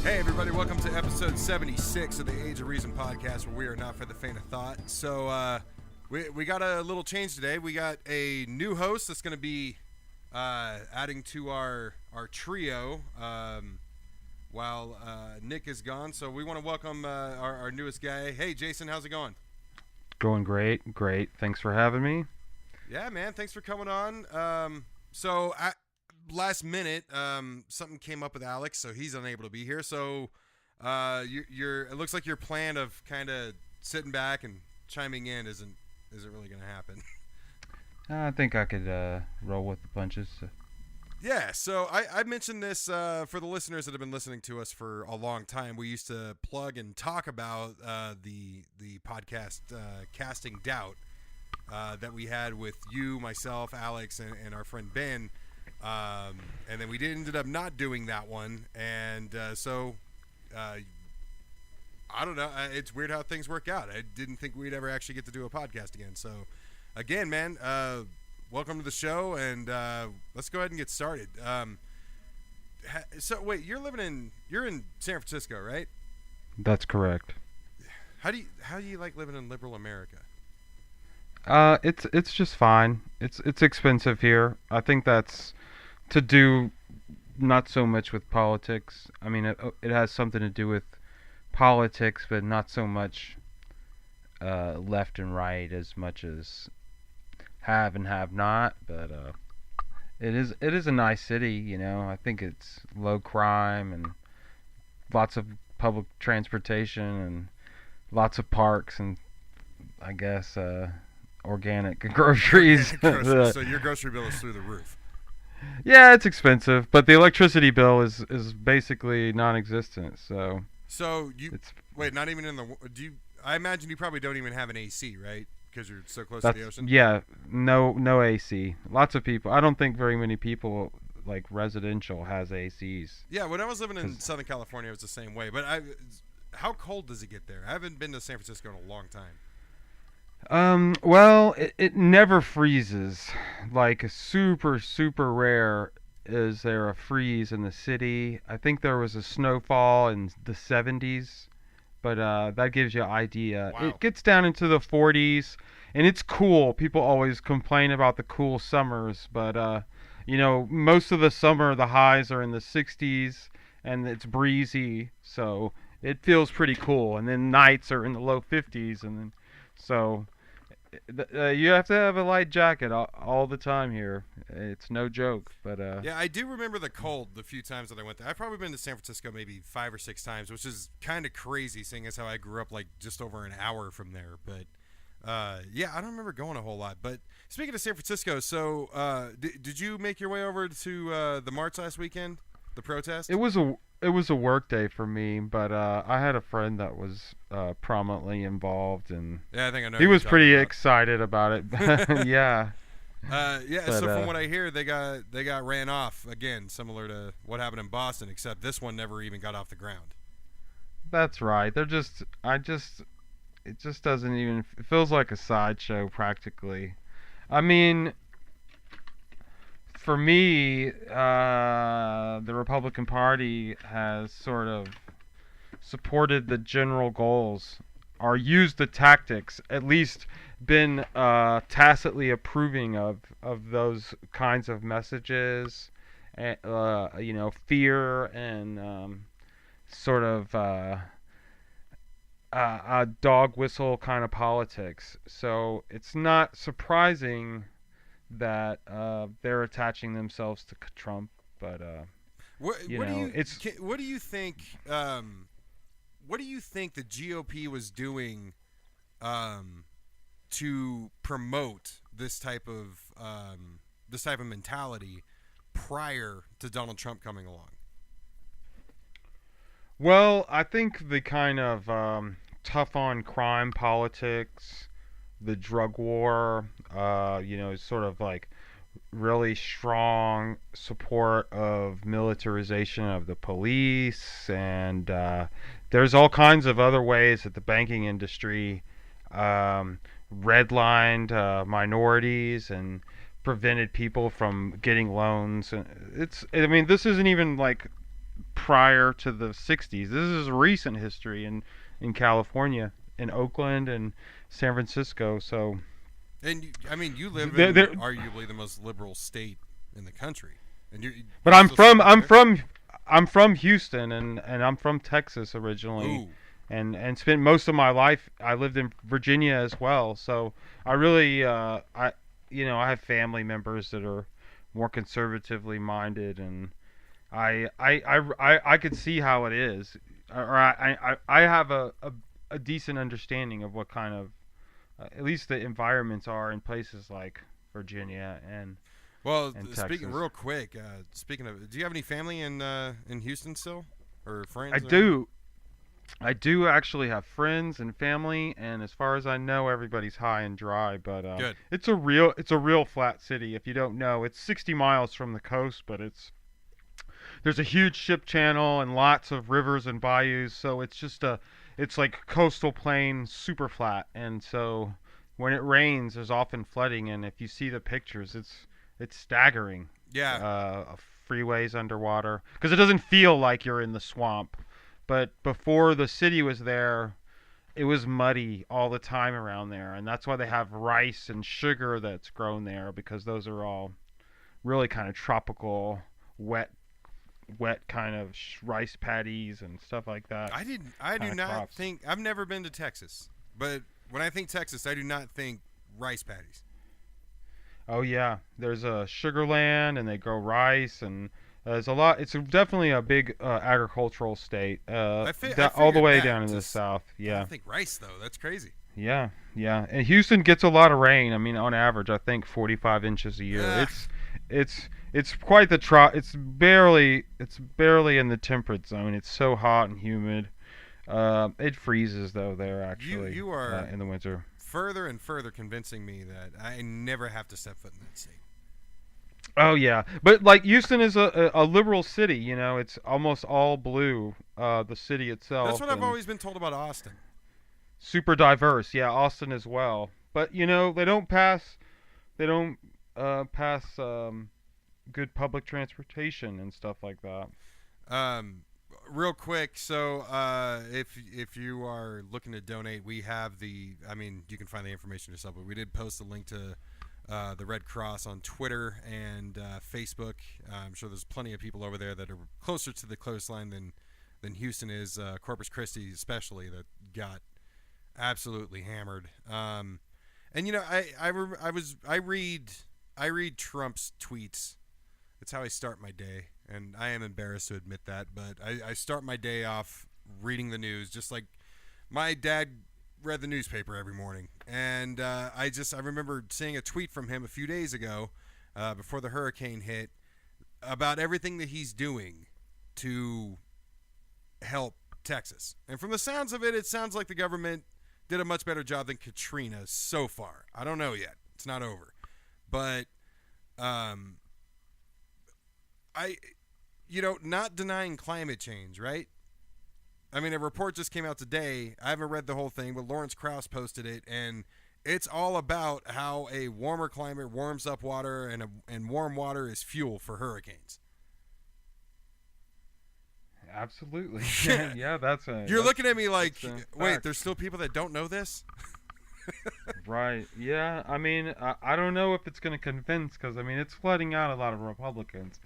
Hey everybody, welcome to episode 76 of the Age of Reason podcast, where we are not for the faint of thought. So we got a little change today. We got a new host that's going to be adding to our trio while Nick is gone. So we want to welcome our newest guy. Hey Jason, how's it going? Going great. Thanks for having me. Yeah, man, thanks for coming on. Last minute, something came up with Alex, so he's unable to be here. So, it looks like your plan of kind of sitting back and chiming in isn't really going to happen. I think I could roll with the punches. Yeah. So I mentioned this for the listeners that have been listening to us for a long time. We used to plug and talk about the podcast Casting Doubt that we had with you, myself, Alex, and our friend Ben. And then we ended up not doing that one, and I don't know. It's weird how things work out. I didn't think we'd ever actually get to do a podcast again. So, again, man, welcome to the show, and let's go ahead and get started. So, wait, you're in San Francisco, right? That's correct. How do you like living in liberal America? It's just fine. It's expensive here. I think that's to do not so much with politics. I mean, it has something to do with politics, but not so much left and right as much as have and have not. But it is a nice city, you know. I think it's low crime and lots of public transportation and lots of parks and I guess organic groceries. So your grocery bill is through the roof. Yeah, it's expensive, but the electricity bill is basically non-existent. So wait, not even in the I imagine you probably don't even have an AC, right? Because you're so close to the ocean. Yeah, no AC. Lots of people. I don't think very many people like residential has ACs. Yeah, when I was living in Southern California, it was the same way. But how cold does it get there? I haven't been to San Francisco in a long time. Well, it never freezes. Like super rare is there a freeze in the city. I think there was a snowfall in the 70s, but that gives you an idea. Wow. It gets down into the 40s, and it's cool. People always complain about the cool summers, but you know, most of the summer the highs are in the 60s, and it's breezy, so it feels pretty cool. And then nights are in the low 50s, and then so you have to have a light jacket all the time here. It's no joke, but yeah, I do remember the cold the few times that I went there. I've probably been to San Francisco maybe 5 or 6 times, which is kind of crazy, seeing as how I grew up like just over an hour from there. But yeah, I don't remember going a whole lot. But speaking of San Francisco, so did you make your way over to the march last weekend, the protest? it was a work day for me, but I had a friend that was prominently involved, and Yeah, I think I know. he was pretty about. excited about it. Yeah. Yeah. But, So from what I hear, they got ran off again, similar to what happened in Boston, except this one never even got off the ground. That's right. It just doesn't even, it feels like a sideshow practically. I mean, for me, the Republican Party has sort of supported the general goals or used the tactics, at least been tacitly approving of those kinds of messages, you know, fear and sort of a dog whistle kind of politics. So it's not surprising that they're attaching themselves to Trump, but What do you think? What do you think the GOP was doing to promote this type of mentality prior to Donald Trump coming along? Well, I think the kind of tough on crime politics, the drug war, sort of like really strong support of militarization of the police, and there's all kinds of other ways that the banking industry redlined minorities and prevented people from getting loans. I mean, this isn't even like prior to the 60s. This is recent history in California, in Oakland and San Francisco. So, and I mean, you live in arguably the most liberal state in the country, and but I'm from Houston, and I'm from Texas originally. Ooh. And spent most of my life. I lived in Virginia as well. So I really I have family members that are more conservatively minded, and I could see how it is, or I have a decent understanding of what kind of at least the environments are in places like Virginia and speaking real quick, speaking of, do you have any family in Houston still, or friends? I do actually have friends and family, and as far as I know, everybody's high and dry. But good. It's a real flat city. If you don't know, it's 60 miles from the coast, but there's a huge ship channel and lots of rivers and bayous, so it's like coastal plain, super flat. And so when it rains, there's often flooding, and if you see the pictures, it's staggering. Yeah. Freeways underwater, because it doesn't feel like you're in the swamp. But before the city was there, it was muddy all the time around there, and that's why they have rice and sugar that's grown there, because those are all really kind of tropical, wet kind of rice paddies and stuff like that. I do not think, I've never been to Texas, but when I think Texas, I do not think rice paddies. Oh yeah, there's a sugar land, and they grow rice, and there's a lot. It's definitely a big agricultural state, all the way down in the south. Yeah. I don't think rice though. That's crazy. Yeah. And Houston gets a lot of rain. I mean, on average, I think 45 inches a year. Yeah. It's quite the It's barely in the temperate zone. It's so hot and humid. It freezes though there actually. You are in the winter. Further and further convincing me that I never have to step foot in that state. Oh yeah, but like Houston is a liberal city, you know. It's almost all blue. The city itself. That's what I've always been told about Austin. Super diverse, yeah. Austin as well, but you know they don't pass good public transportation and stuff like that. Real quick, so if you are looking to donate, we have you can find the information yourself, but we did post a link to the Red Cross on Twitter and Facebook. I'm sure there's plenty of people over there that are closer to the coastline than Houston is, Corpus Christi especially, that got absolutely hammered. And you know, I read Trump's tweets. It's how I start my day, and I am embarrassed to admit that, but I start my day off reading the news, just like my dad read the newspaper every morning. And I remember seeing a tweet from him a few days ago, before the hurricane hit, about everything that he's doing to help Texas. And from the sounds of it, it sounds like the government did a much better job than Katrina so far. I don't know yet. It's not over. But not denying climate change, right? I mean, a report just came out today. I haven't read the whole thing, but Lawrence Krauss posted it, and it's all about how a warmer climate warms up water, and warm water is fuel for hurricanes. Absolutely. Yeah, You're looking at me like, wait, there's still people that don't know this? Right. Yeah. I mean, I don't know if it's going to convince, because, I mean, it's flooding out a lot of Republicans.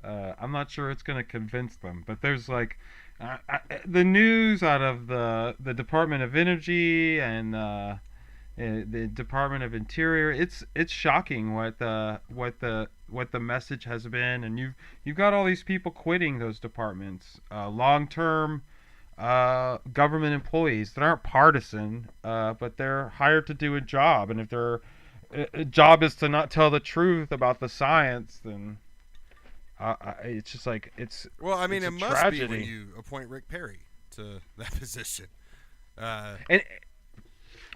I'm not sure it's going to convince them, but there's like the news out of the Department of Energy and the Department of Interior. It's shocking what the message has been, and you've got all these people quitting those departments, long-term government employees that aren't partisan, but they're hired to do a job. And if their job is to not tell the truth about the science, then it's just like Well, I mean, it's it a must tragedy. be when you appoint Rick Perry to that position. And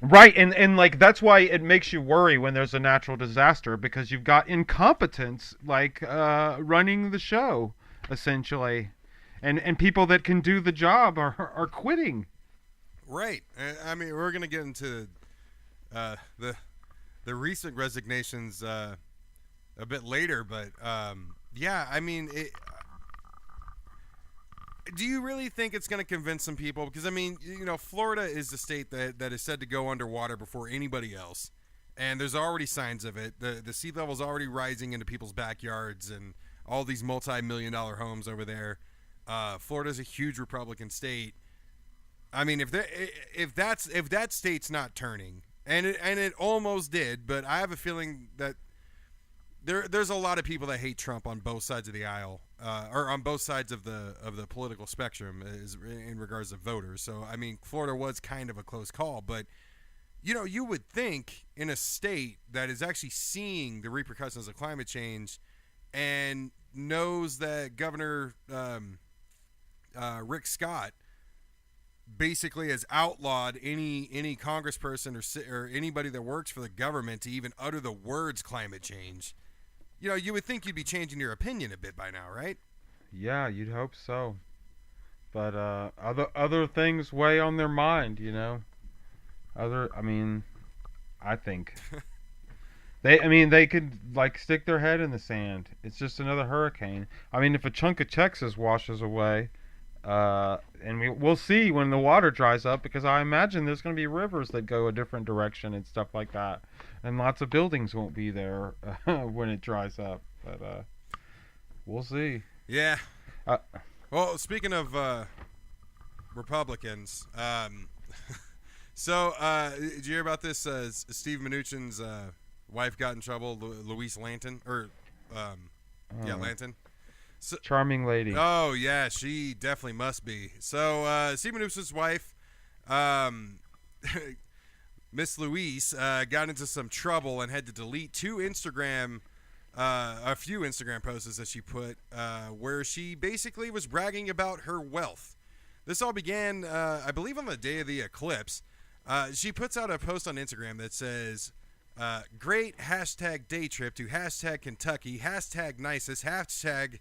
right, and like that's why it makes you worry when there's a natural disaster, because you've got incompetence like running the show essentially, and people that can do the job are quitting. Right. I mean, we're gonna get into the recent resignations a bit later, but yeah, I mean, do you really think it's going to convince some people? Because, I mean, you know, Florida is the state that is said to go underwater before anybody else. And there's already signs of it. The sea level's already rising into people's backyards and all these multi-million-dollar homes over there. Florida's a huge Republican state. I mean, if that state's not turning, and it almost did, but I have a feeling that there's a lot of people that hate Trump on both sides of the aisle, or on both sides of the political spectrum, in regards to voters. So I mean, Florida was kind of a close call, but you know, you would think in a state that is actually seeing the repercussions of climate change and knows that Governor Rick Scott basically has outlawed any congressperson or anybody that works for the government to even utter the words climate change. You know, you would think you'd be changing your opinion a bit by now, right? Yeah, you'd hope so. But other things weigh on their mind, you know. I think they could like stick their head in the sand. It's just another hurricane. I mean, if a chunk of Texas washes away, and we'll see when the water dries up, because I imagine there's going to be rivers that go a different direction and stuff like that, and lots of buildings won't be there when it dries up. But we'll see. Yeah. Well, speaking of Republicans, so did you hear about this? Steve Mnuchin's wife got in trouble, Louise Lanton, Lanton. So, charming lady. Oh yeah, she definitely must be. So Steve Mnuchin's wife, Miss Louise, got into some trouble and had to delete a few Instagram posts that she put, where she basically was bragging about her wealth. This all began, I believe, on the day of the eclipse. She puts out a post on Instagram that says, "Great hashtag day trip to hashtag Kentucky, hashtag nicest, hashtag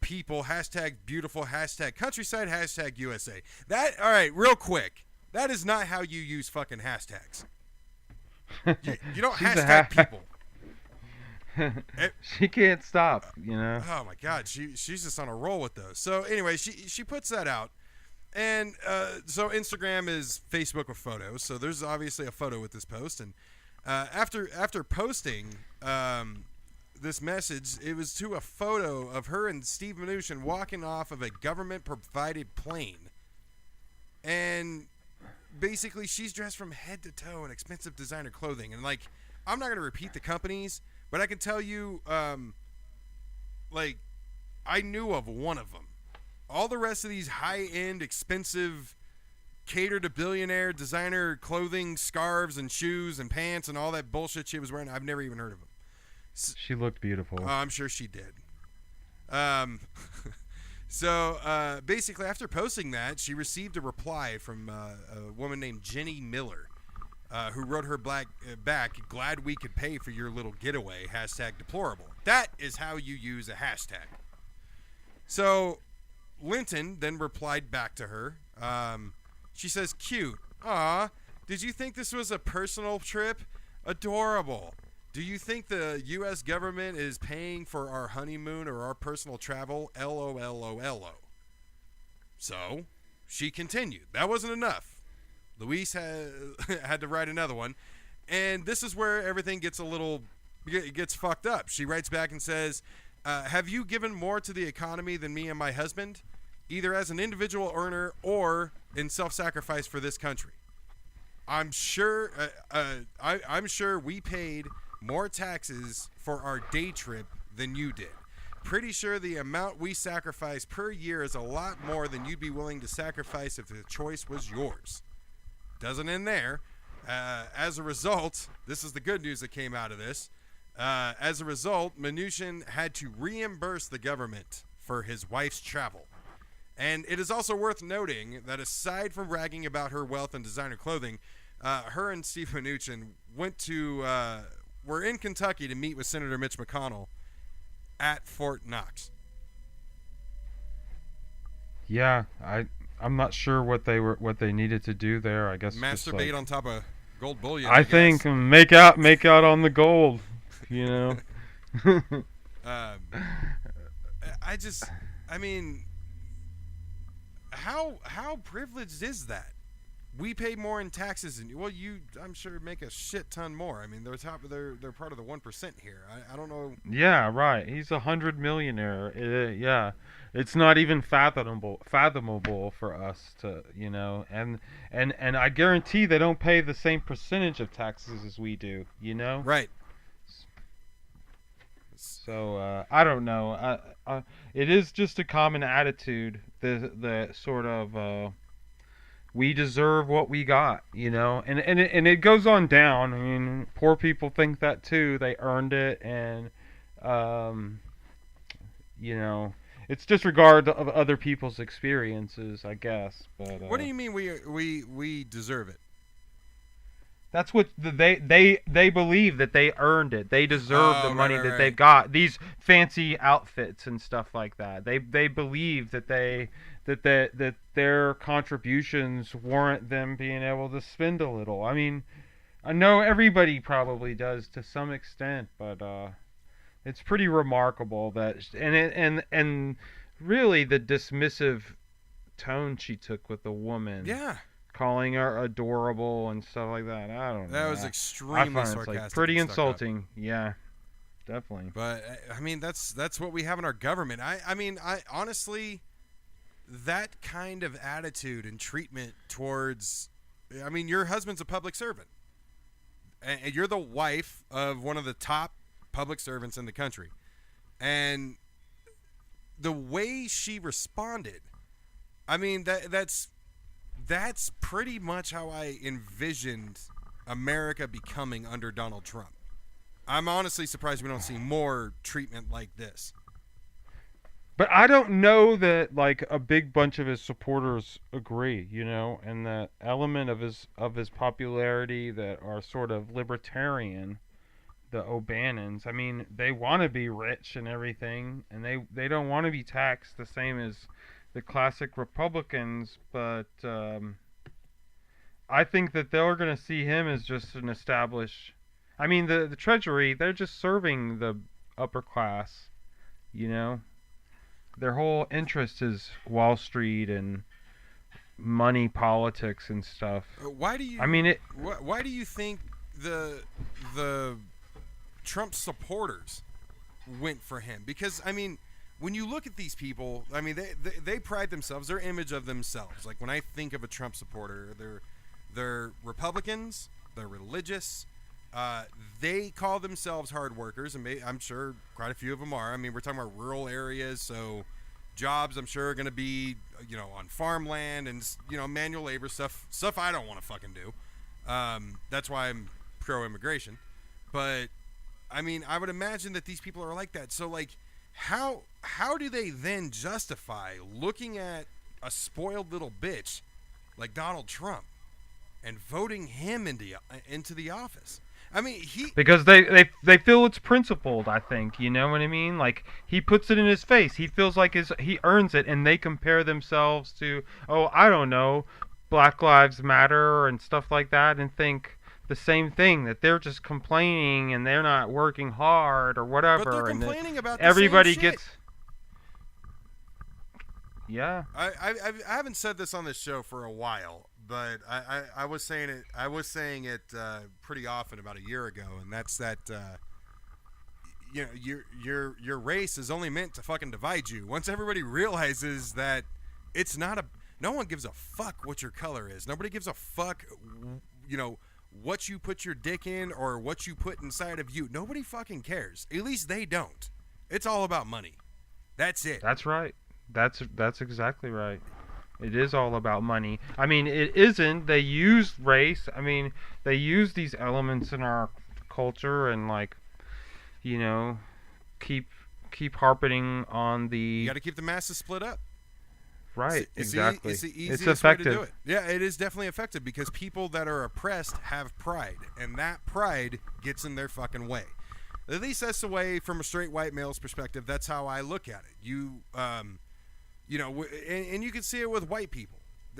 people, hashtag beautiful, hashtag countryside, hashtag USA." That, all right, real quick. That is not how you use fucking hashtags. You don't hashtag people. She can't stop, you know. Oh my God, she's just on a roll with those. So anyway, she puts that out, and so Instagram is Facebook with photos. So there's obviously a photo with this post, and after posting this message, it was to a photo of her and Steve Mnuchin walking off of a government-provided plane, and basically she's dressed from head to toe in expensive designer clothing, and like, I'm not gonna repeat the companies, but I can tell you, like, I knew of one of them. All the rest of these high-end, expensive, cater to billionaire designer clothing, scarves and shoes and pants and all that bullshit she was wearing, I've never even heard of them. She looked beautiful. I'm sure she did. So basically, after posting that, she received a reply from a woman named Jenny Miller, who wrote her back, "Glad we could pay for your little getaway, hashtag deplorable." That is how you use a hashtag. So Linton then replied back to her. She says, "Cute. Aw, did you think this was a personal trip? Adorable. Do you think the U.S. government is paying for our honeymoon or our personal travel? LOLOLO." So she continued. That wasn't enough. Luis had to write another one. And this is where everything gets gets fucked up. She writes back and says, "Have you given more to the economy than me and my husband, either as an individual earner or in self-sacrifice for this country? I'm sure I'm sure we paid more taxes for our day trip than you did." Pretty sure the amount we sacrifice per year is a lot more than you'd be willing to sacrifice if the choice was yours. Doesn't end there. As a result, this is the good news that came out of this. As a result, Mnuchin had to reimburse the government for his wife's travel. And it is also worth noting that aside from bragging about her wealth and designer clothing, her and Steve Mnuchin were in Kentucky to meet with Senator Mitch McConnell at Fort Knox. Yeah, I'm not sure what they needed to do there. I guess Masturbate on top of gold bullion. I think make out on the gold. You know. I mean, how privileged is that? We pay more in taxes, and I'm sure make a shit ton more. I mean, they're part of the 1% here. I don't know. Yeah, right. He's $100 millionaire. Yeah, it's not even fathomable for us to, and I guarantee they don't pay the same percentage of taxes as we do. Right. So I don't know. It is just a common attitude. The sort of. We deserve what we got, and it goes on down. I mean, poor people think that too. They earned it, and it's disregard of other people's experiences, I guess. But what do you mean we deserve it? That's what they believe, that they earned it. They deserve the money that they've got. These fancy outfits and stuff like that. They believe that that their contributions warrant them being able to spend a little. I mean, I know everybody probably does to some extent, but it's pretty remarkable that and really the dismissive tone she took with the woman. Yeah. Calling her adorable and stuff like that. I don't know. That was extremely sarcastic. Pretty insulting. Yeah, definitely. But I mean, that's what we have in our government. I mean, honestly, that kind of attitude and treatment towards, I mean, your husband's a public servant, and you're the wife of one of the top public servants in the country, and the way she responded, I mean, that's pretty much how I envisioned America becoming under Donald Trump. I'm honestly surprised we don't see more treatment like this. But I don't know that like a big bunch of his supporters agree, and the element of his popularity that are sort of libertarian, the O'Bannons. I mean, they want to be rich and everything, and they don't want to be taxed the same as the classic Republicans, but I think that they're going to see him as just an established. I mean, the Treasury, they're just serving the upper class, Their whole interest is Wall Street and money politics and stuff. Why do you? I mean, why do you think the Trump supporters went for him? Because I mean, when you look at these people, I mean, they pride themselves, their image of themselves. Like when I think of a Trump supporter, they're Republicans, they're religious, they call themselves hard workers, and I'm sure quite a few of them are. I mean, we're talking about rural areas, so jobs I'm sure are going to be, on farmland and, manual labor stuff I don't want to fucking do. That's why I'm pro-immigration. But, I mean, I would imagine that these people are like that. So, like, how do they then justify looking at a spoiled little bitch like Donald Trump and voting him into the office? I mean, because they feel it's principled. I think, you know what I mean. Like he puts it in his face. He feels like he earns it, and they compare themselves to, I don't know, Black Lives Matter and stuff like that, and think the same thing, that they're just complaining and they're not working hard or whatever. But they're complaining about the everybody same shit. Gets. Yeah. I haven't said this on this show for a while, but I was saying it pretty often about a year ago, and that's that your race is only meant to fucking divide you. Once everybody realizes that it's not no one gives a fuck what your color is. Nobody gives a fuck, what you put your dick in or what you put inside of you. Nobody fucking cares. At least they don't. It's all about money. That's it. That's right. That's exactly right. It is all about money. I mean, it isn't. They use race. I mean, they use these elements in our culture and like, you know, keep keep harping on You the got to keep the masses split up. right. Exactly. It's the It's easiest way to do effective. it. Yeah, it is definitely effective because people that are oppressed have pride, and that pride gets in their fucking way. At least that's the way, from a straight white male's perspective. That's how I look at it. And you can see it with white people,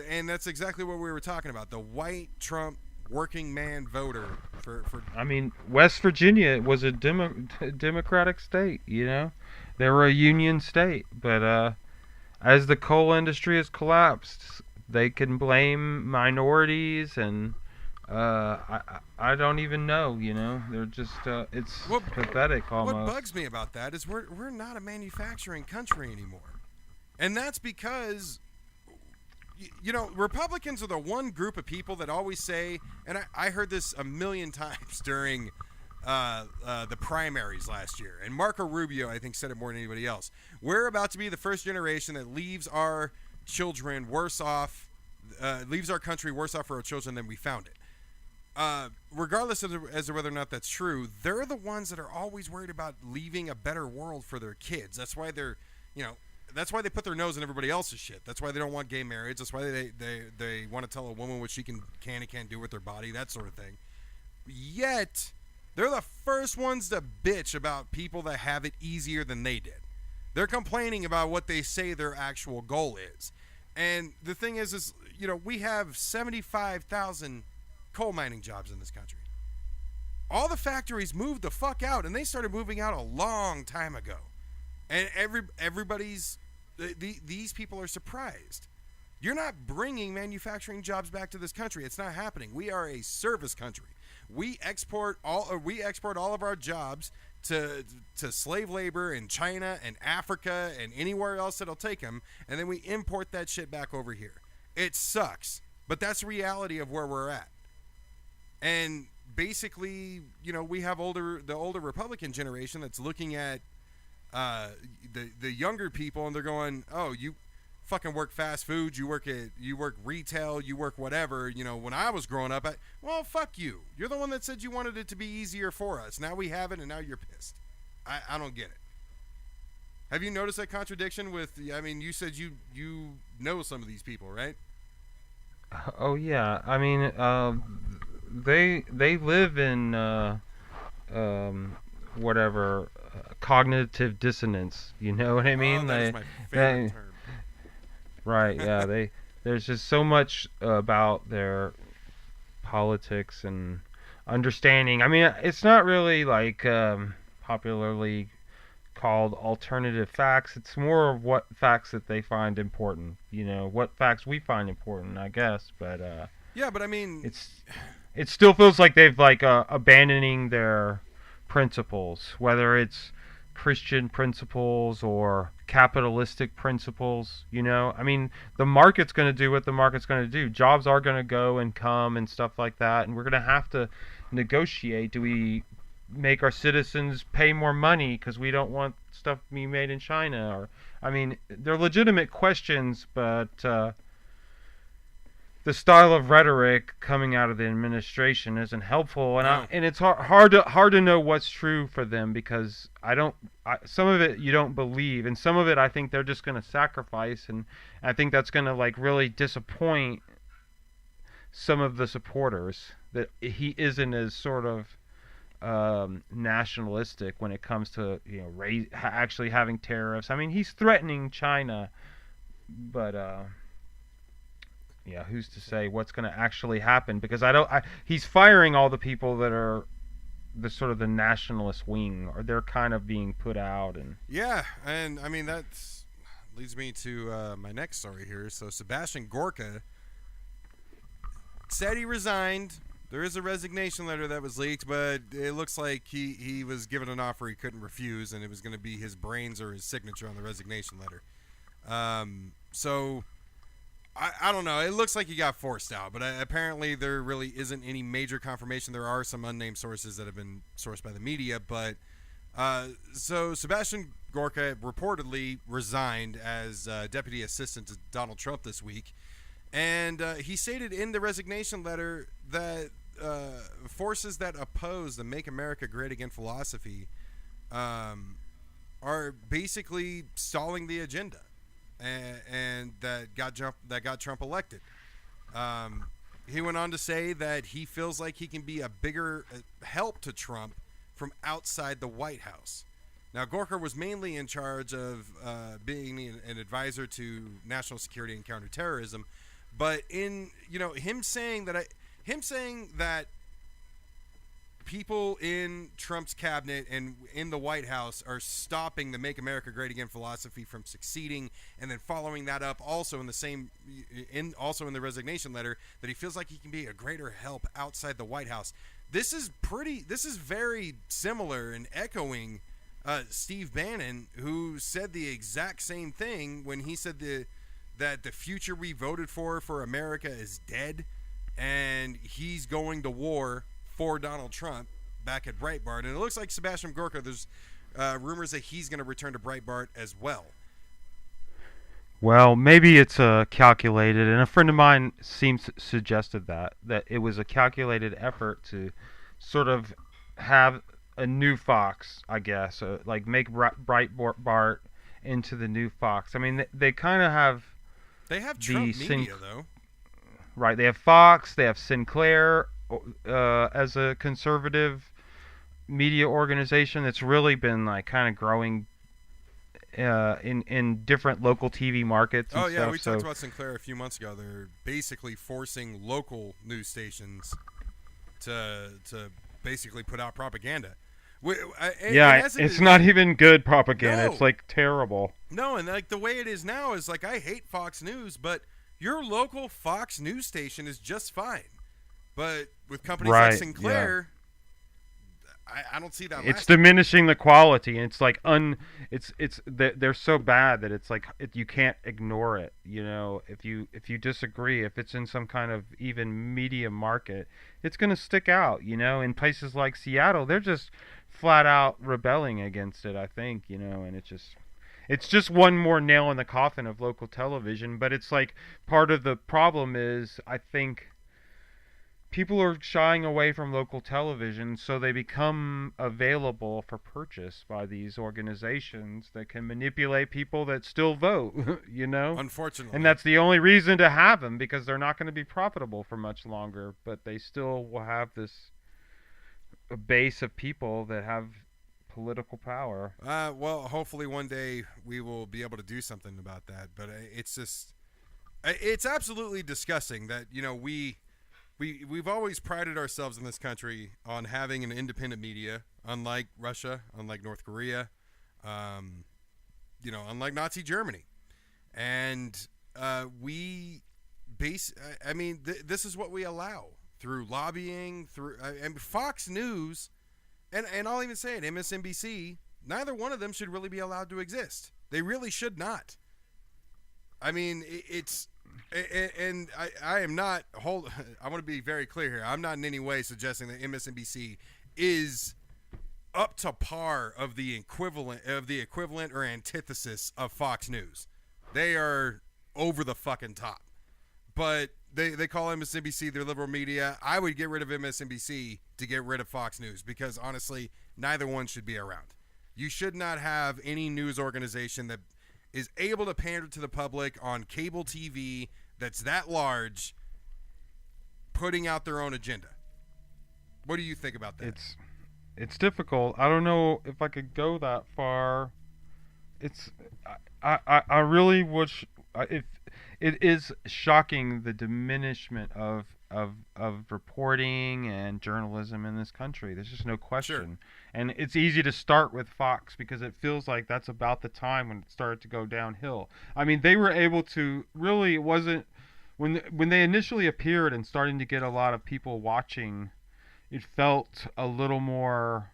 and that's exactly what we were talking about. The white Trump working man voter for I mean, West Virginia was a democratic state. They were a union state, but as the coal industry has collapsed, they can blame minorities and I don't even know. They're just it's What- pathetic What almost. bugs me about that is we're not a manufacturing country anymore, and that's because Republicans are the one group of people that always say, and I heard this a million times during the primaries last year, and Marco Rubio I think said it more than anybody else. We're about to be the first generation that leaves our children worse off, leaves our country worse off for our children than we found it. Regardless as to whether or not that's true, they're the ones that are always worried about leaving a better world for their kids. That's why that's why they put their nose in everybody else's shit. That's why they don't want gay marriage. That's why they want to tell a woman what she can and can't do with her body, that sort of thing. Yet, they're the first ones to bitch about people that have it easier than they did. They're complaining about what they say their actual goal is. And the thing is we have 75,000 coal mining jobs in this country. All the factories moved the fuck out, and they started moving out a long time ago. And these people are surprised. You're not bringing manufacturing jobs back to this country. It's not happening. We are a service country. We export all of our jobs to slave labor in China and Africa and anywhere else that'll take them, and then we import that shit back over here. It sucks, but that's the reality of where we're at. And basically, we have the older Republican generation that's looking at the younger people, and they're going, "Oh, you fucking work fast food, you work retail, you work whatever." When I was growing up, well, fuck you. You're the one that said you wanted it to be easier for us. Now we have it, and now you're pissed. I don't get it. Have you noticed that contradiction with? I mean, you said you know some of these people, right? Oh yeah, I mean, they live in whatever cognitive dissonance. You know what I mean? That is my favorite term. Right. Yeah. There's just so much about their politics and understanding. I mean, it's not really like popularly called alternative facts. It's more of what facts that they find important. What facts we find important, I guess. But Yeah, but I mean, it still feels like they've like abandoning their principles, whether it's Christian principles or capitalistic principles. I mean, the market's going to do what the market's going to do. Jobs are going to go and come and stuff like that, and we're going to have to negotiate. Do we make our citizens pay more money because we don't want stuff to be made in China? Or, I mean, they're legitimate questions, but the style of rhetoric coming out of the administration isn't helpful, and No. and it's hard to know what's true for them, because some of it you don't believe, and some of it I think they're just going to sacrifice, and I think that's going to like really disappoint some of the supporters, that he isn't as sort of nationalistic when it comes to actually having tariffs. I mean, he's threatening China, but yeah, who's to say what's going to actually happen? Because he's firing all the people that are the sort of the nationalist wing, or they're kind of being put out. And yeah, and I mean that leads me to my next story here. So Sebastian Gorka said he resigned. There is a resignation letter that was leaked, but it looks like he was given an offer he couldn't refuse, and it was going to be his brains or his signature on the resignation letter. So I don't know. It looks like he got forced out, but apparently there really isn't any major confirmation. There are some unnamed sources that have been sourced by the media, but So Sebastian Gorka reportedly resigned as deputy assistant to Donald Trump this week, and he stated in the resignation letter that forces that oppose the "Make America Great Again" philosophy are basically stalling the agenda, and that got Trump elected. He went on to say that he feels like he can be a bigger help to Trump from outside the White House. Now, Gorka was mainly in charge of being an advisor to national security and counterterrorism, but him saying that people in Trump's cabinet and in the White House are stopping the "Make America Great Again" philosophy from succeeding, and then following that up also in the resignation letter that he feels like he can be a greater help outside the White House. This is very similar and echoing Steve Bannon, who said the exact same thing when he said that the future we voted for America is dead, and he's going to war for Donald Trump back at Breitbart. And it looks like Sebastian Gorka, there's rumors that he's going to return to Breitbart as well. Well, maybe it's calculated, and a friend of mine suggested that it was a calculated effort to sort of have a new Fox, I guess, like make Breitbart into the new Fox. I mean, they kind of have. They have Trump media, though. Right, they have Fox, they have Sinclair as a conservative media organization that's really been like kind of growing in different local TV markets and stuff. We talked about Sinclair a few months ago. They're basically forcing local news stations to basically put out propaganda. It's not even good propaganda. No. It's like terrible. No, and like the way it is now is like, I hate Fox News, but your local Fox News station is just fine. But with companies like Sinclair, I don't see that. It's diminishing the quality, and it's like they're so bad that it's like you can't ignore it. You know, if you disagree, if it's in some kind of even media market, it's going to stick out. You know, in places like Seattle, they're just flat out rebelling against it. I think, you know, and it's just one more nail in the coffin of local television. But it's like part of the problem is, I think, people are shying away from local television, so they become available for purchase by these organizations that can manipulate people that still vote, you know? Unfortunately. And that's the only reason to have them, because they're not going to be profitable for much longer, but they still will have this base of people that have political power. Well, hopefully one day we will be able to do something about that, but it's absolutely disgusting that, you know, We've always prided ourselves in this country on having an independent media, unlike Russia, unlike North Korea, unlike Nazi Germany. And this is what we allow through lobbying, and Fox News, and I'll even say it, MSNBC, neither one of them should really be allowed to exist. They really should not. I mean, and I am not I want to be very clear here. I'm not in any way suggesting that MSNBC is up to par of the equivalent or antithesis of Fox News. They are over the fucking top. But they call MSNBC their liberal media. I would get rid of MSNBC to get rid of Fox News, because honestly, neither one should be around. You should not have any news organization that is able to pander to the public on cable TV that's that large, putting out their own agenda. What do you think about that? It's difficult. I don't know if I could go that far. I really wish, if it is shocking, the diminishment of reporting and journalism in this country. There's just no question. Sure. And it's easy to start with Fox because it feels like that's about the time when it started to go downhill. I mean, they were able to really, it wasn't when they initially appeared and starting to get a lot of people watching, it felt a little more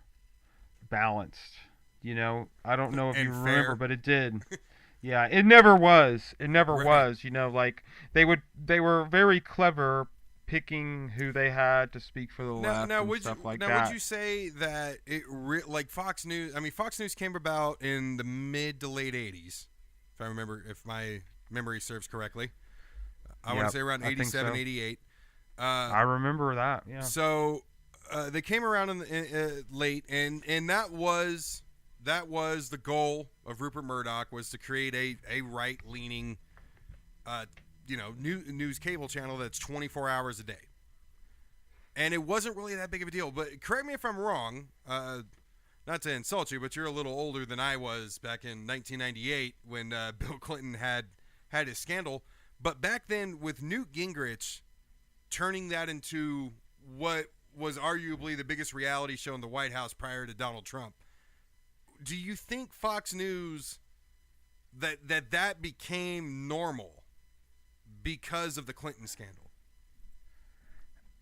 balanced. You know, I don't know if you remember, but it did. Yeah, it never was. It never was. You know, like they were very clever picking who they had to speak for the left and stuff like that. Would you say that like Fox News? I mean, Fox News came about in the mid to late '80s, if my memory serves correctly. I want to say around 87, so. 88. I remember that. Yeah. So they came around in late, and that was the goal of Rupert Murdoch, was to create a right-leaning, news cable channel that's 24 hours a day. And it wasn't really that big of a deal. But correct me if I'm wrong, not to insult you, but you're a little older than I was back in 1998 when Bill Clinton had his scandal. But back then, with Newt Gingrich turning that into what was arguably the biggest reality show in the White House prior to Donald Trump, do you think Fox News, that became normal because of the Clinton scandal?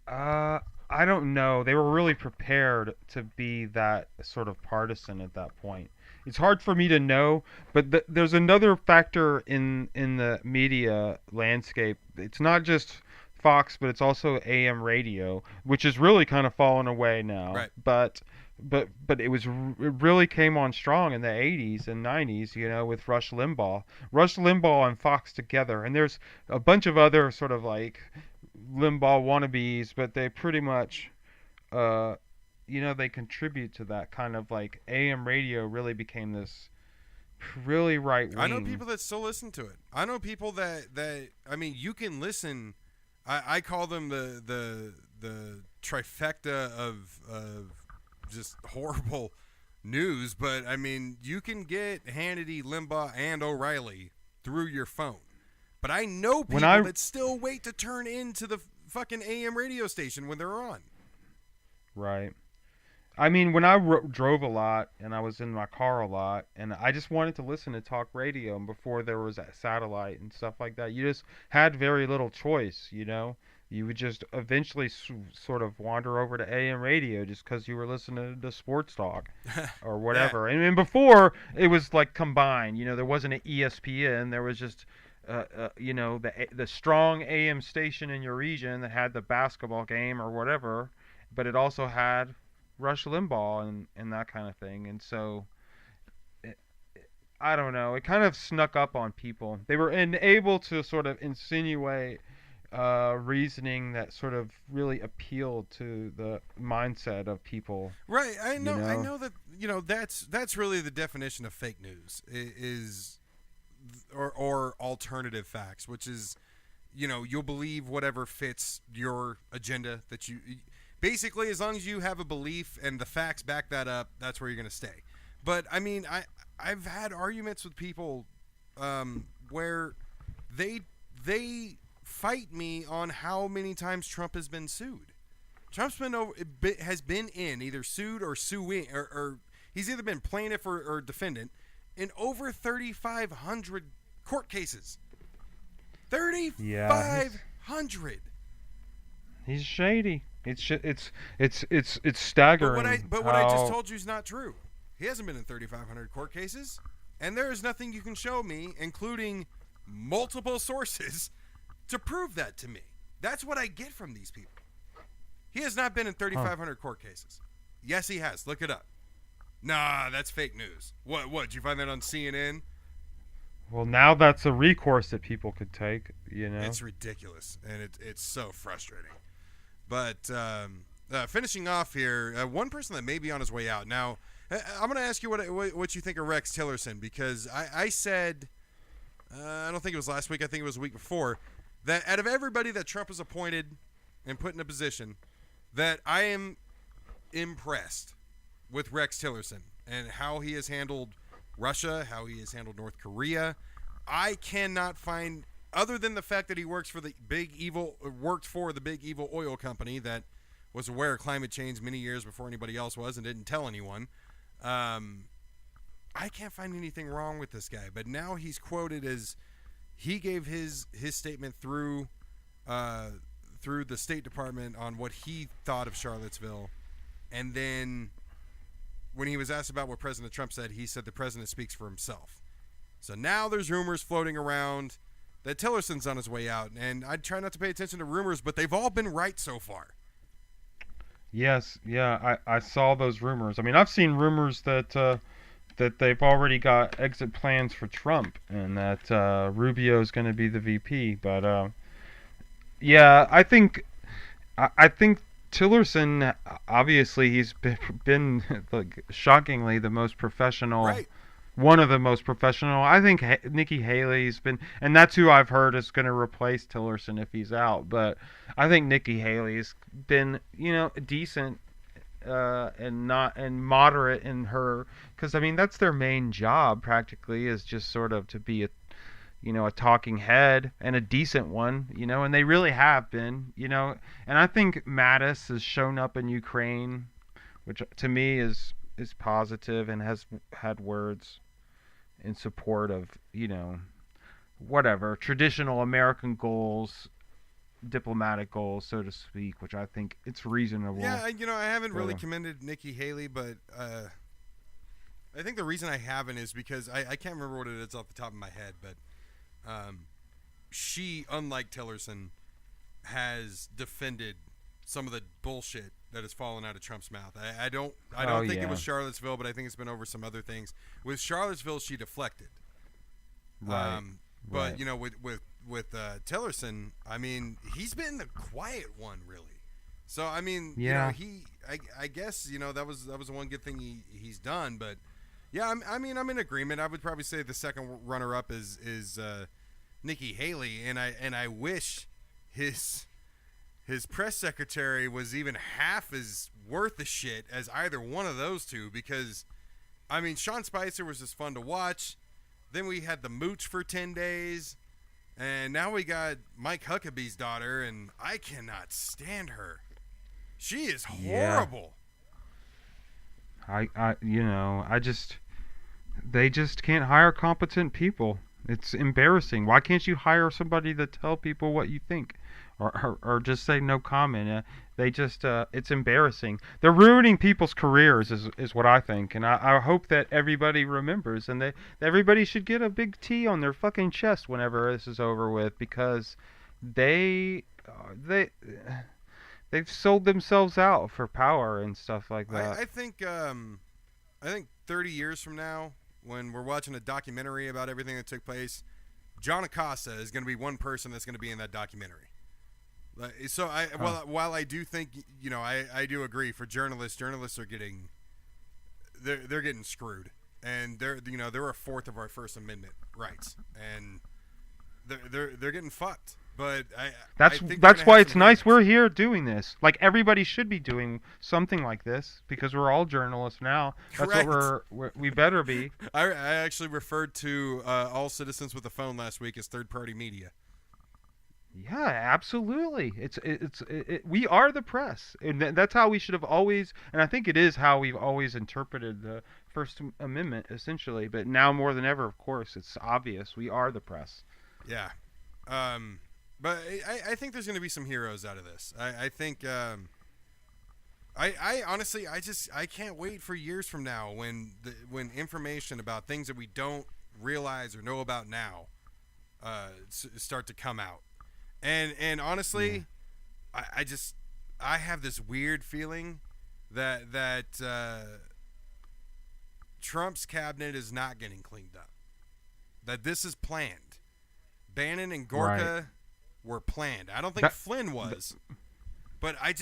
I don't know. They were really prepared to be that sort of partisan at that point. It's hard for me to know, but there's another factor in the media landscape. It's not just Fox, but it's also AM radio, which has really kind of fallen away now. Right. But it really came on strong in the 80s and 90s, with Rush Limbaugh. Rush Limbaugh and Fox together. And there's a bunch of other sort of like Limbaugh wannabes, but they pretty much, they contribute to that kind of like AM radio really became this really right wing. I know people that still listen to it. I know people that I mean, you can listen. I call them the trifecta of just horrible news, but I mean, you can get Hannity, Limbaugh, and O'Reilly through your phone. But I know people that still wait to turn into the fucking AM radio station when they're on. Right. I mean, when I drove a lot and I was in my car a lot, and I just wanted to listen to talk radio, and before there was that satellite and stuff like that, you just had very little choice, You would just eventually sort of wander over to AM radio just because you were listening to sports talk or whatever. Yeah. And before, it was like combined. There wasn't an ESPN. There was just, the strong AM station in your region that had the basketball game or whatever, but it also had Rush Limbaugh and that kind of thing. And so, I don't know. It kind of snuck up on people. They were able to sort of insinuate reasoning that sort of really appealed to the mindset of people. Right. I know that, that's really the definition of fake news or alternative facts, which is, you'll believe whatever fits your agenda that you basically, as long as you have a belief and the facts back that up, that's where you're going to stay. But I mean, I've had arguments with people where they fight me on how many times Trump has been sued. Trump's has been in either sued or suing, or he's either been plaintiff or defendant in over 3,500 court cases. 3,500. He's shady. It's staggering. But what I just told you is not true. He hasn't been in 3,500 court cases, and there is nothing you can show me, including multiple sources, to prove that to me. That's what I get from these people. He has not been in 3,500 court cases. Yes, he has. Look it up. Nah, that's fake news. What? Did you find that on CNN? Well, now that's a recourse that people could take, It's ridiculous, and it's so frustrating. But finishing off here, one person that may be on his way out. Now, I'm going to ask you what you think of Rex Tillerson, because I said, I don't think it was last week, I think it was the week before, that out of everybody that Trump has appointed and put in a position, that I am impressed with Rex Tillerson and how he has handled Russia, how he has handled North Korea. I cannot find, other than the fact that he worked for the big evil oil company that was aware of climate change many years before anybody else was and didn't tell anyone. I can't find anything wrong with this guy. But now he's quoted as he gave his statement through the State Department on what he thought of Charlottesville, and then when he was asked about what President Trump said, he said the president speaks for himself. So now there's rumors floating around that Tillerson's on his way out, and I try not to pay attention to rumors, but they've all been right so far. Yes, yeah, I saw those rumors. I mean, I've seen rumors that that they've already got exit plans for Trump and that Rubio is going to be the VP. But yeah, I think Tillerson, obviously, he's been like shockingly the most professional. Right. One of the most professional. I think Nikki Haley's been, and that's who I've heard is going to replace Tillerson if he's out. But I think Nikki Haley's been, decent and moderate in her, because I mean that's their main job practically, is just sort of to be a talking head and a decent one, and they really have been, and I think Mattis has shown up in Ukraine, which to me is positive and has had words in support of, whatever traditional American goals, diplomatic goals, so to speak, which I think it's reasonable. Yeah, I haven't really commended Nikki Haley, but I think the reason I haven't is because I can't remember what it is off the top of my head, but she, unlike Tillerson, has defended some of the bullshit that has fallen out of Trump's mouth. I don't think it was Charlottesville, but I think it's been over some other things. With Charlottesville, she deflected. Right. But with Tillerson, I mean, he's been the quiet one, really. So I mean, I guess that was the one good thing he's done. But yeah, I'm in agreement. I would probably say the second runner up is Nikki Haley, and I wish his press secretary was even half as worth the shit as either one of those two, because I mean, Sean Spicer was just fun to watch. Then we had the mooch for 10 days. And now we got Mike Huckabee's daughter, and I cannot stand her. She is horrible. They just can't hire competent people. It's embarrassing. Why can't you hire somebody to tell people what you think? Or just say no comment. It's embarrassing. They're ruining people's careers is what I think. And I hope that everybody remembers, and everybody should get a big T on their fucking chest whenever this is over with, because they've sold themselves out for power and stuff like that. I think 30 years from now, when we're watching a documentary about everything that took place, John Acosta is going to be one person that's going to be in that documentary. So while I do think, I do agree, for journalists are getting, they're getting screwed, and they're a fourth of our First Amendment rights, and they're getting fucked. But that's why it's nice we're here doing this. Like, everybody should be doing something like this, because we're all journalists now. Correct. That's what we better be. I actually referred to all citizens with a phone last week as third-party media. Yeah, absolutely. We are the press, and that's how we should have always. And I think it is how we've always interpreted the First Amendment, essentially. But now more than ever, of course, it's obvious we are the press. Yeah, but I think there's going to be some heroes out of this. I think. I honestly, I can't wait for years from now when information about things that we don't realize or know about now start to come out. And honestly, yeah. I have this weird feeling that Trump's cabinet is not getting cleaned up. That this is planned. Bannon and Gorka were planned. I don't think Flynn was. But I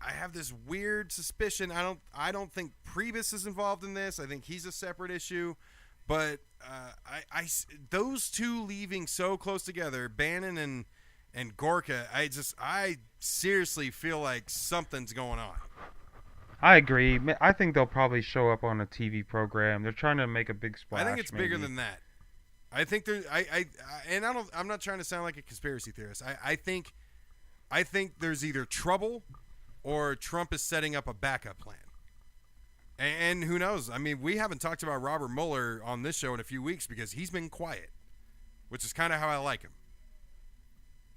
have this weird suspicion. I don't think Priebus is involved in this. I think he's a separate issue. But those two leaving so close together, Bannon and Gorka, I seriously feel like something's going on. I agree. I think they'll probably show up on a TV program. They're trying to make a big splash. I think it's bigger than that. I think I'm not trying to sound like a conspiracy theorist. I think there's either trouble or Trump is setting up a backup plan. And who knows? I mean, we haven't talked about Robert Mueller on this show in a few weeks because he's been quiet, which is kind of how I like him.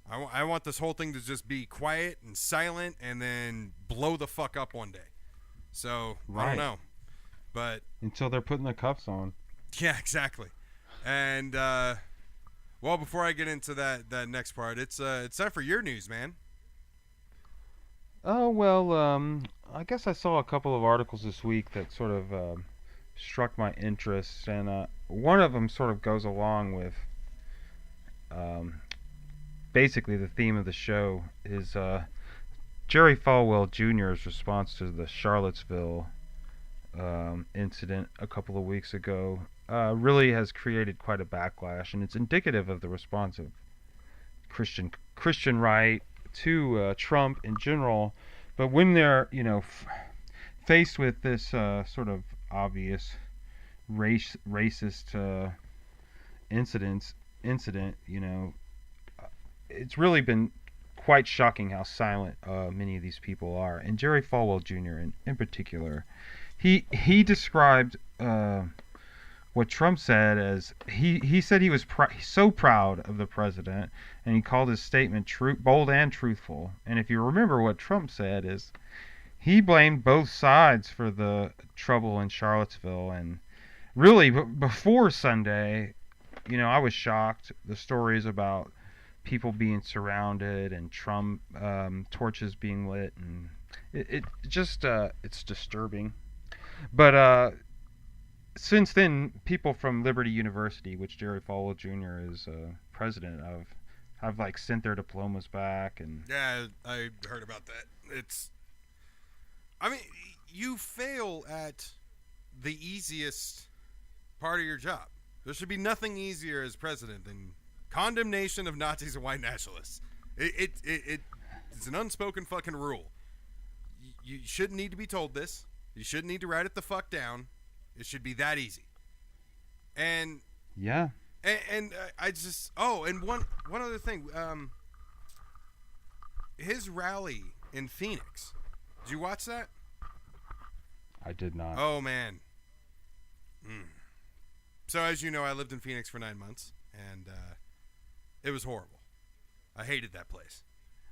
I want this whole thing to just be quiet and silent and then blow the fuck up one day. So, I don't know. But until they're putting the cuffs on. Yeah, exactly. And, Well, before I get into that next part, it's time for your news, man. Oh well, I guess I saw a couple of articles this week that sort of struck my interest, and one of them sort of goes along with um, basically the theme of the show is Jerry Falwell Jr.'s response to the Charlottesville incident a couple of weeks ago really has created quite a backlash, and it's indicative of the response of Christian right to Trump in general. But when they're faced with this sort of obvious racist incident, it's really been quite shocking how silent many of these people are. And Jerry Falwell Jr. in particular, he described what Trump said as he said he was so proud of the president, and he called his statement bold and truthful. And if you remember what Trump said is he blamed both sides for the trouble in Charlottesville. And really before Sunday, I was shocked. The stories about people being surrounded and Trump torches being lit, and it just it's disturbing. But since then, people from Liberty University, which Jerry Falwell Jr. is president of, have like sent their diplomas back. And Yeah, I heard about that. I mean, you fail at the easiest part of your job. There should be nothing easier as president than condemnation of Nazis and white nationalists. It's an unspoken fucking rule. You shouldn't need to be told this. You shouldn't need to write it the fuck down. It should be that easy. And yeah, I just and one other thing. His rally in Phoenix. Did you watch that? I did not. Oh man. So as you know, I lived in Phoenix for 9 months, and it was horrible. I hated that place.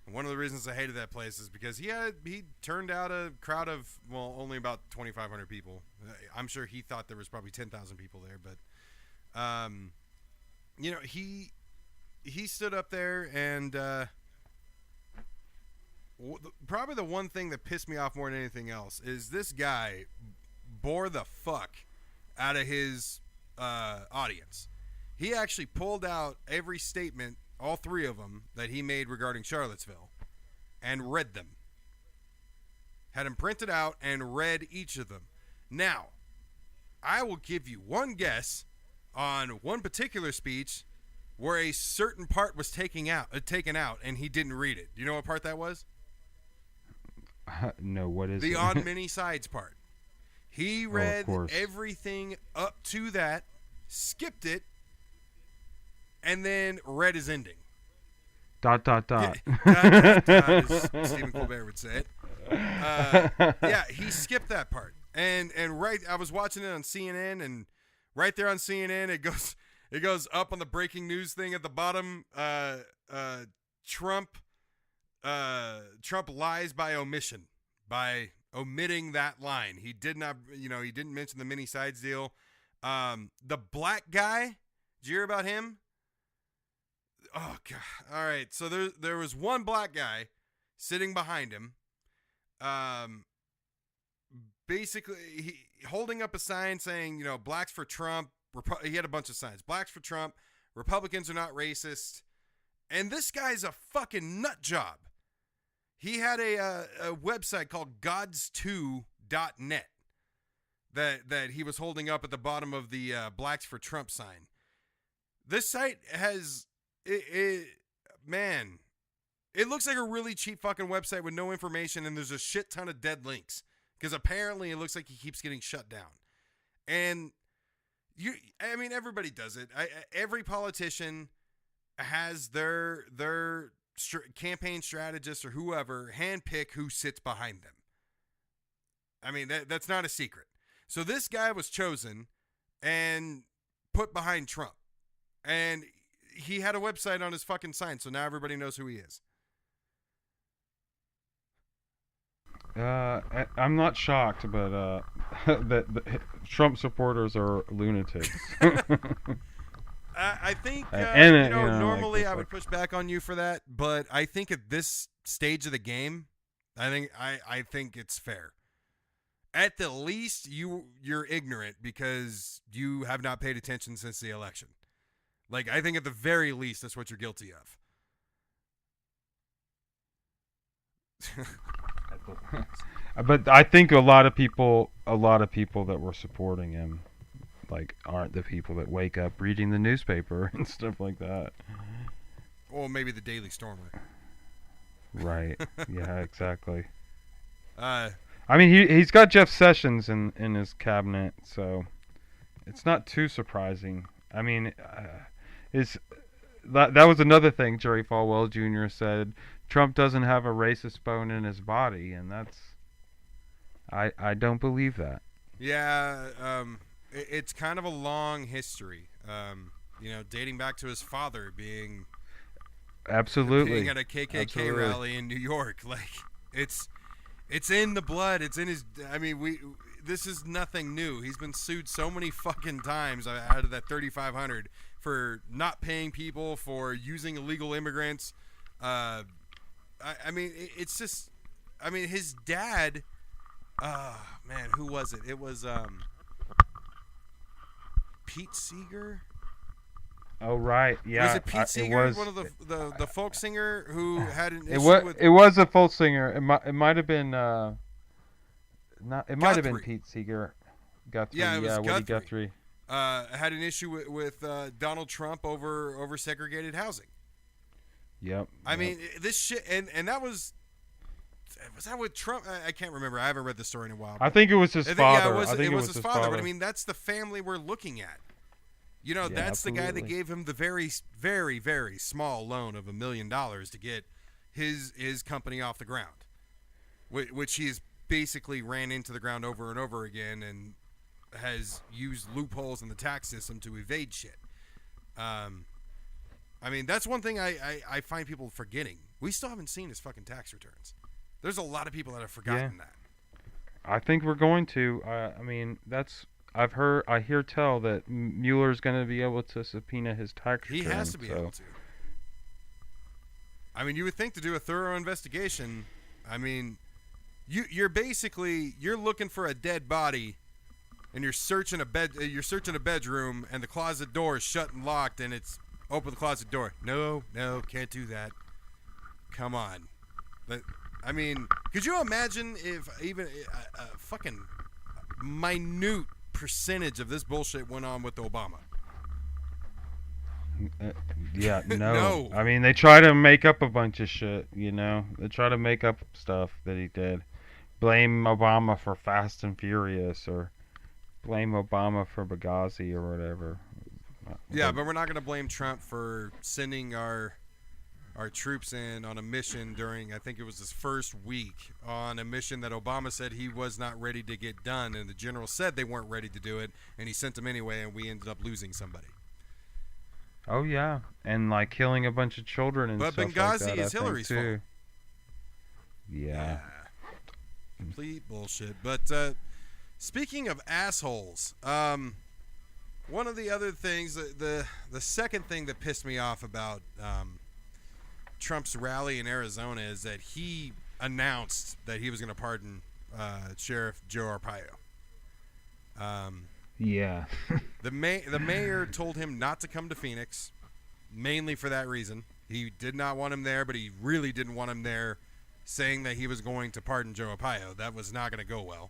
And one of the reasons I hated that place is because he turned out a crowd of, well, only about 2,500 people. I'm sure he thought there was probably 10,000 people there, but he stood up there, and probably the one thing that pissed me off more than anything else is this guy bore the fuck out of his audience. He actually pulled out every statement, all three of them, that he made regarding Charlottesville, and read them. Had them printed out and read each of them. Now, I will give you one guess on one particular speech where a certain part was taken out, and he didn't read it. Do you know what part that was? No, what is the it? on many sides part. He read everything up to that, skipped it, and then read his ending. ... Dot, as Stephen Colbert would say it. Yeah, he skipped that part. And right, I was watching it on CNN, and right there on CNN, it goes up on the breaking news thing at the bottom. Trump lies by omission, by omitting that line. He did not, he didn't mention the mini sides deal. The black guy, did you hear about him? Oh god! All right, so there was one black guy sitting behind him, basically he holding up a sign saying, blacks for Trump. He had a bunch of signs: blacks for Trump, Republicans are not racist. And this guy's a fucking nut job. He had a website called gods2.net that he was holding up at the bottom of the blacks for Trump sign. This site has. Man, it looks like a really cheap fucking website with no information, and there's a shit ton of dead links because apparently it looks like he keeps getting shut down. And everybody does it. Every politician has their campaign strategist or whoever handpick who sits behind them. I mean, that's not a secret. So this guy was chosen and put behind Trump, and he had a website on his fucking sign, so now everybody knows who he is. I'm not shocked, but that Trump supporters are lunatics. I think and you know, like normally this, I would push back on you for that, but I think at this stage of the game, I think it's fair. At the least, you're ignorant because you have not paid attention since the election. Like, I think at the very least, that's what you're guilty of. But I think a lot of people that were supporting him, like, aren't the people that wake up reading the newspaper and stuff like that. Or maybe the Daily Stormer. Right. Yeah, exactly. Uh, I mean, he's got Jeff Sessions in his cabinet, so it's not too surprising. I mean, that was another thing Jerry Falwell Jr. said. Trump doesn't have a racist bone in his body, and that's I don't believe that. yeah, it's kind of a long history. You know, dating back to his father being Absolutely. at a KKK Absolutely. rally in New York. Like, it's in the blood. It's in his. I mean, this is nothing new. He's been sued so many fucking times out of that 3,500 for not paying people, for using illegal immigrants. I mean, it's just. I mean, his dad. Man, who was it? It was Pete Seeger. Oh right, yeah. Was it Pete Seeger, It was one of the folk singer who had an It issue was with? it was a folk singer. It might have been not. It might have been Guthrie. Pete Seeger. Guthrie. Yeah, it was Woody Guthrie. Guthrie. Had an issue with Donald Trump over segregated housing. Yep. I mean, this shit, and that was that with Trump? I can't remember. I haven't read the story in a while. I think it was his father. Yeah, I think it was his father. But I mean, that's the family we're looking at. You know, Yeah, that's the guy that absolutely. gave him the very, very, very small loan of $1 million to get his company off the ground, which he's basically ran into the ground over and over again, and has used loopholes in the tax system to evade shit. I mean, that's one thing I find people forgetting. We still haven't seen his fucking tax returns. There's a lot of people that have forgotten that. I think we're going to. I mean, I hear tell that Mueller's going to be able to subpoena his tax return. He has to be able to. I mean, you would think to do a thorough investigation. I mean, you're basically looking for a dead body, and you're searching a bedroom, and the closet door is shut and locked, and it's open the closet door. No, can't do that. Come on. I mean, could you imagine if even a fucking minute percentage of this bullshit went on with Obama? Yeah, no. No. I mean, they try to make up a bunch of shit, you know? They try to make up stuff that he did. Blame Obama for Fast and Furious, or blame Obama for Benghazi or whatever. Yeah, but we're not going to blame Trump for sending our troops in on a mission during, I think it was his first week, on a mission that Obama said he was not ready to get done, and the general said they weren't ready to do it, and he sent them anyway, and we ended up losing somebody. Oh yeah, and like killing a bunch of children and But stuff Benghazi like that. is Hillary's fault. Yeah. Complete bullshit. But speaking of assholes, one of the other things, the second thing that pissed me off about Trump's rally in Arizona is that he announced that he was going to pardon Sheriff Joe Arpaio. Yeah. The mayor told him not to come to Phoenix, mainly for that reason. He did not want him there, but he really didn't want him there, saying that he was going to pardon Joe Arpaio. That was not going to go well.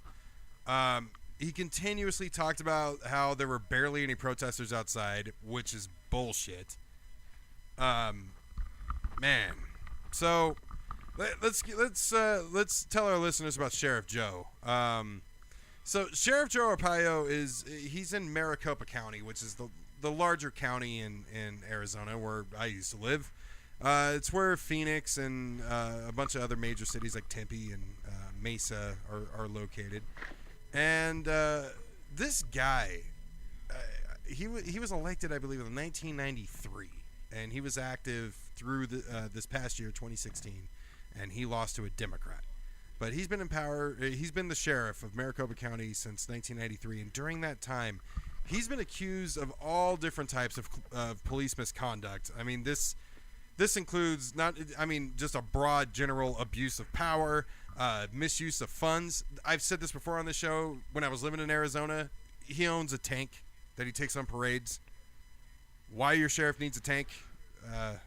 He continuously talked about how there were barely any protesters outside, which is bullshit. Man, so let's tell our listeners about Sheriff Joe. So Sheriff Joe Arpaio he's in Maricopa County, which is the larger county in Arizona where I used to live. It's where Phoenix and a bunch of other major cities like Tempe and Mesa are located. And this guy, he was elected, I believe, in 1993, and he was active through this past year, 2016, and he lost to a Democrat. But he's been in power. He's been the sheriff of Maricopa County since 1993, and during that time, he's been accused of all different types of police misconduct. I mean, this includes just a broad general abuse of power, misuse of funds. I've said this before on the show. When I was living in Arizona, he owns a tank that he takes on parades. Why your sheriff needs a tank, I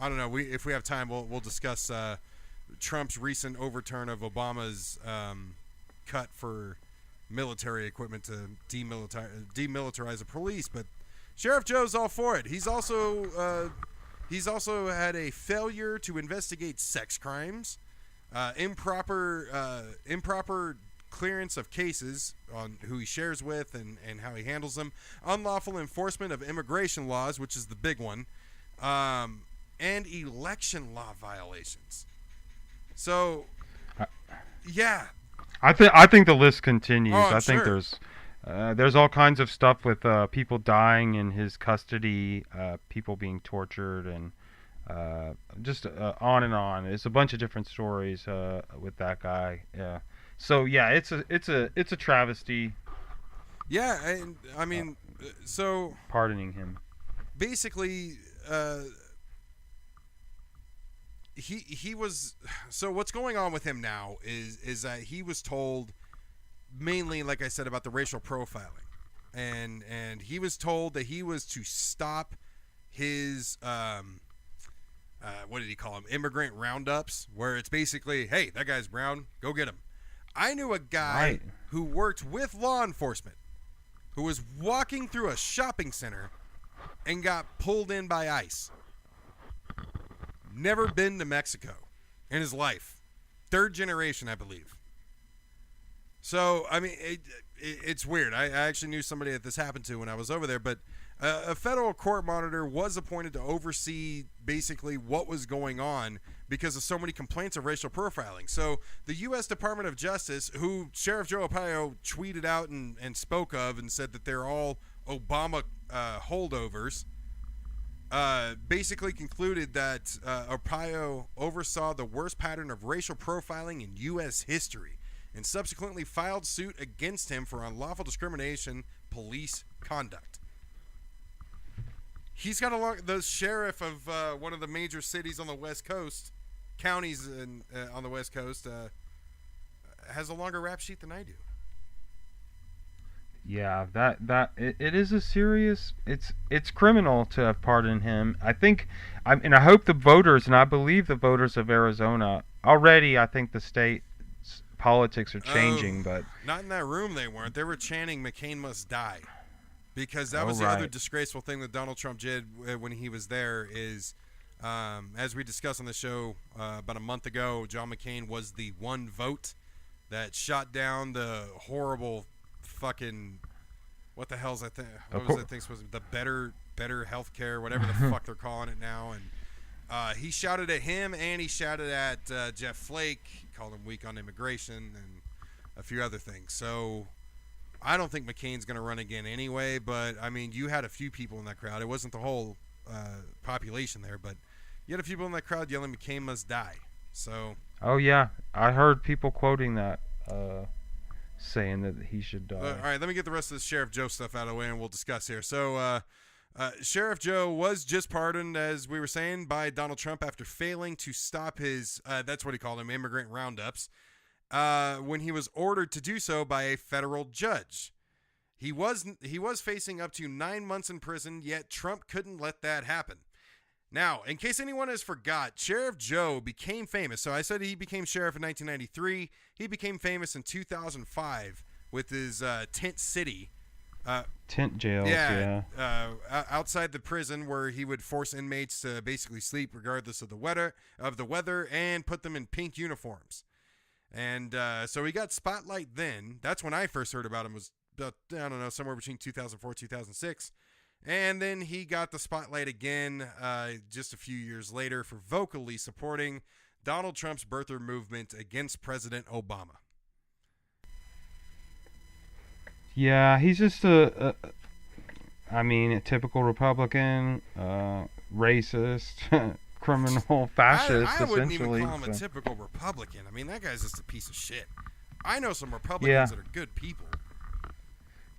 don't know. If we have time, we'll discuss Trump's recent overturn of Obama's cut for military equipment to demilitarize the police. But Sheriff Joe's all for it. He's also had a failure to investigate sex crimes, improper clearance of cases on who he shares with and how he handles them, unlawful enforcement of immigration laws, which is the big one, and election law violations. So, yeah. I think the list continues. I think there's all kinds of stuff with people dying in his custody, people being tortured, and just on and on. It's a bunch of different stories with that guy. Yeah. So yeah, it's a travesty. Yeah, I mean, so pardoning him. Basically, he was. So what's going on with him now is that he was told, mainly, like I said, about the racial profiling, and he was told that he was to stop his what did he call them? Immigrant roundups, where it's basically, hey, that guy's brown, go get him. I knew a guy who worked with law enforcement who was walking through a shopping center and got pulled in by ICE. Never been to Mexico in his life. Third generation, I believe. So, I mean, it's weird. I actually knew somebody that this happened to when I was over there, but a federal court monitor was appointed to oversee basically what was going on because of so many complaints of racial profiling. So the U.S. Department of Justice, who Sheriff Joe Arpaio tweeted out and spoke of and said that they're all Obama holdovers, basically concluded that Arpaio oversaw the worst pattern of racial profiling in U.S. history and subsequently filed suit against him for unlawful discrimination police conduct. He's got the sheriff of one of the major cities on the West Coast, counties on the West Coast, has a longer rap sheet than I do. Yeah, it is a serious. It's criminal to have pardoned him. I think, and I hope the voters, and I believe the voters of Arizona already. I think the state politics are changing, but not in that room. They weren't. They were chanting "McCain must die." Because that was the other disgraceful thing that Donald Trump did when he was there is, as we discussed on the show about a month ago, John McCain was the one vote that shot down the horrible fucking, what the hell's that thing? What was that thing supposed to be? The better healthcare, whatever the fuck they're calling it now. And he shouted at him and he shouted at Jeff Flake, called him weak on immigration and a few other things. So I don't think McCain's going to run again anyway, but, I mean, you had a few people in that crowd. It wasn't the whole population there, but you had a few people in that crowd yelling, McCain must die. So. Oh, yeah. I heard people quoting that, saying that he should die. All right, let me get the rest of the Sheriff Joe stuff out of the way, and we'll discuss here. So, Sheriff Joe was just pardoned, as we were saying, by Donald Trump after failing to stop his, that's what he called them, immigrant roundups. When he was ordered to do so by a federal judge. He was facing up to 9 months in prison, yet Trump couldn't let that happen. Now, in case anyone has forgot, Sheriff Joe became famous. So I said he became sheriff in 1993. He became famous in 2005 with his tent city. Tent jails, yeah. Outside the prison, where he would force inmates to basically sleep regardless of the weather, and put them in pink uniforms. And so he got spotlight then. That's when I first heard about him, was about, I don't know, somewhere between 2004 2006. And then he got the spotlight again just a few years later for vocally supporting Donald Trump's birther movement against President Obama. Yeah, he's just a typical Republican, racist, criminal, fascist, I wouldn't essentially. even call him a typical Republican. I mean, that guy's just a piece of shit. I know some Republicans that are good people.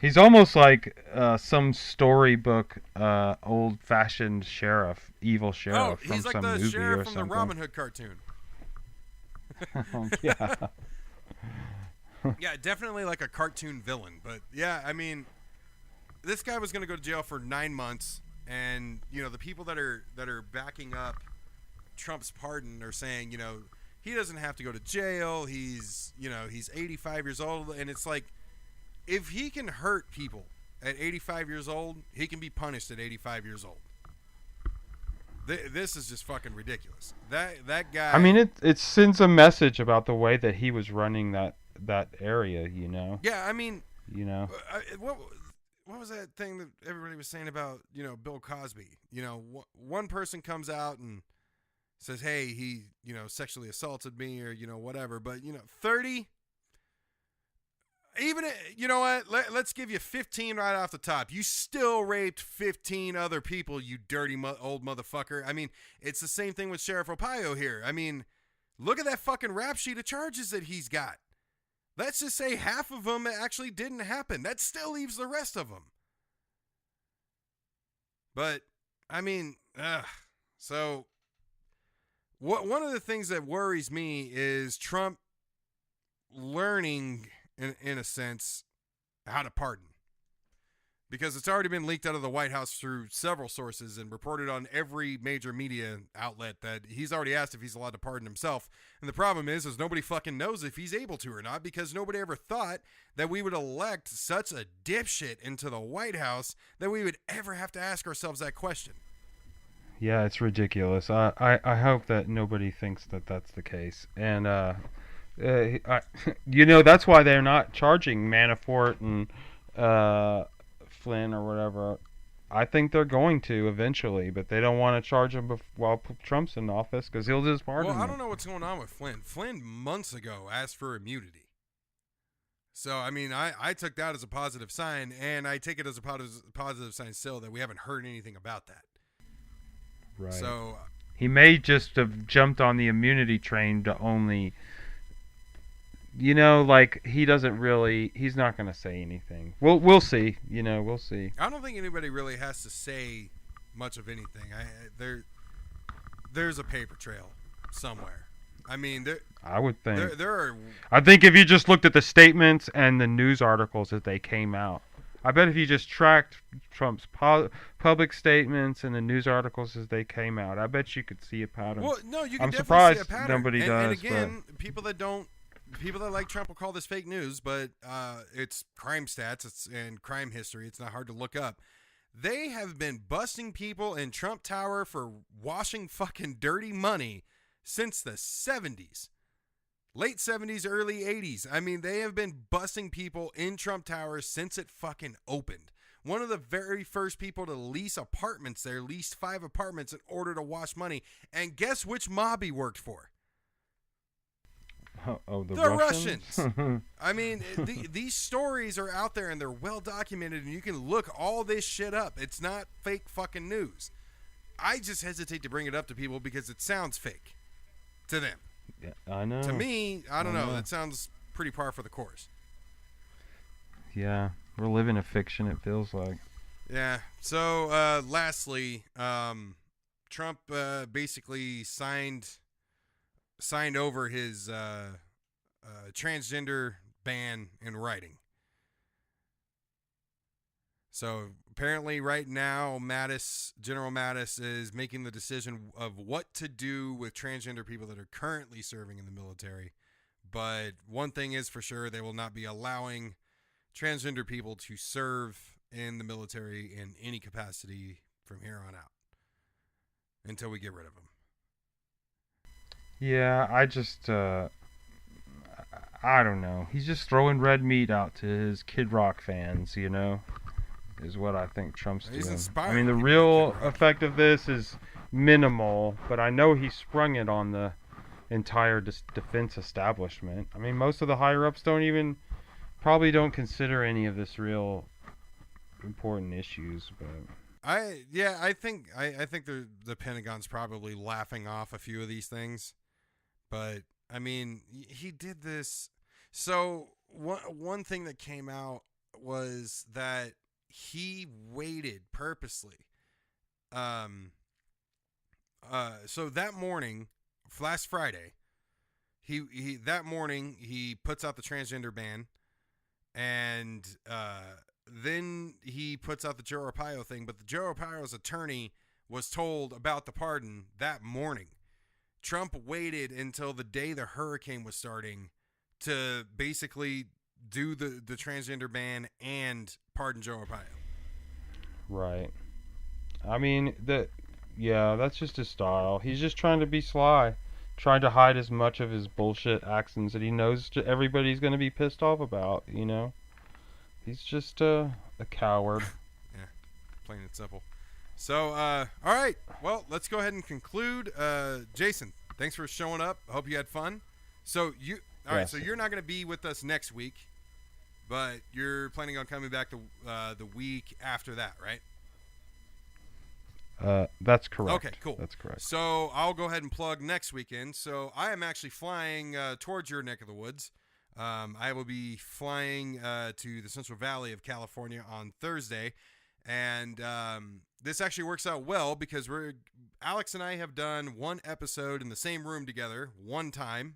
He's almost like some storybook, old-fashioned sheriff, evil Oh, sheriff from he's like some the movie sheriff or from the something. Robin Hood cartoon. Yeah. Yeah, definitely like a cartoon villain. But yeah, I mean, this guy was going to go to jail for 9 months, and the people that are backing up Trump's pardon are saying, he doesn't have to go to jail. He's 85 years old, and it's like, if he can hurt people at 85 years old, he can be punished at 85 years old. This is just fucking ridiculous. That guy. I mean, it sends a message about the way that he was running that area. You know. Yeah, I mean, You know. what was that thing that everybody was saying about Bill Cosby? One person comes out and says, "Hey, he sexually assaulted me," or whatever. But 30. Even you know what? Let's give you 15 right off the top. You still raped 15 other people, you dirty old motherfucker. I mean, it's the same thing with Sheriff Arpaio here. I mean, look at that fucking rap sheet of charges that he's got. Let's just say half of them actually didn't happen. That still leaves the rest of them. But I mean, so one of the things that worries me is Trump learning, in a sense, how to pardon. Because it's already been leaked out of the White House through several sources and reported on every major media outlet that he's already asked if he's allowed to pardon himself. And the problem is nobody fucking knows if he's able to or not, because nobody ever thought that we would elect such a dipshit into the White House that we would ever have to ask ourselves that question. Yeah, it's ridiculous. I hope that nobody thinks that that's the case. And that's why they're not charging Manafort and Flynn or whatever. I think they're going to eventually, but they don't want to charge him while Trump's in office because he'll just pardon Well, them. I don't know what's going on with Flynn. Flynn months ago asked for immunity. So, I mean, I took that as a positive sign, and I take it as a positive sign still that we haven't heard anything about that. Right. So he may just have jumped on the immunity train to only, like he's not going to say anything. We'll see. We'll see. I don't think anybody really has to say much of anything. There's a paper trail somewhere. I mean, I would think. There are. I think if you just looked at the statements and the news articles as they came out, I bet if you just tracked Trump's public statements and the news articles as they came out, I bet you could see a pattern. Well, no, you can I'm definitely surprised see a pattern. Nobody does. And again, people that like Trump will call this fake news, but it's crime stats and crime history. It's not hard to look up. They have been busting people in Trump Tower for washing fucking dirty money since the 70s. Late 70s, early 80s. I mean, they have been busting people in Trump Tower since it fucking opened. One of the very first people to lease apartments there, leased 5 apartments in order to wash money. And guess which mob he worked for? The Russians. I mean, these stories are out there and they're well documented, and you can look all this shit up. It's not fake fucking news. I just hesitate to bring it up to people because it sounds fake to them. Yeah, I know. To me, I don't know. That sounds pretty par for the course. Yeah, we're living a fiction, it feels like. Yeah. So, lastly, Trump basically signed over his transgender ban in writing. So apparently right now, General Mattis is making the decision of what to do with transgender people that are currently serving in the military. But one thing is for sure, they will not be allowing transgender people to serve in the military in any capacity from here on out until we get rid of them. Yeah, I don't know. He's just throwing red meat out to his Kid Rock fans, is what I think Trump's He's doing. inspiring I mean, the people real to Kid Rock. effect of this is minimal, but I know he sprung it on the entire defense establishment. I mean, most of the higher-ups probably don't consider any of this real important issues, but... I think the Pentagon's probably laughing off a few of these things, but I mean, he did this. So one thing that came out was that he waited purposely. So that morning, last Friday, he that morning he puts out the transgender ban, and then he puts out the Joe Arpaio thing. But the Joe Arpaio's attorney was told about the pardon that morning. Trump waited until the day the hurricane was starting to basically do the transgender ban and pardon Joe Arpaio. Right. I mean, that's just his style. He's just trying to be sly, trying to hide as much of his bullshit actions that he knows everybody's going to be pissed off about, you know? He's just a coward. Yeah, plain and simple. So, all right. Well, let's go ahead and conclude. Jason, thanks for showing up. I hope you had fun. So, all right, so you're not going to be with us next week, but you're planning on coming back the week after that, right? That's correct. Okay, cool. That's correct. So I'll go ahead and plug next weekend. So I am actually flying towards your neck of the woods. I will be flying to the Central Valley of California on Thursday. And this actually works out well because Alex and I have done one episode in the same room together one time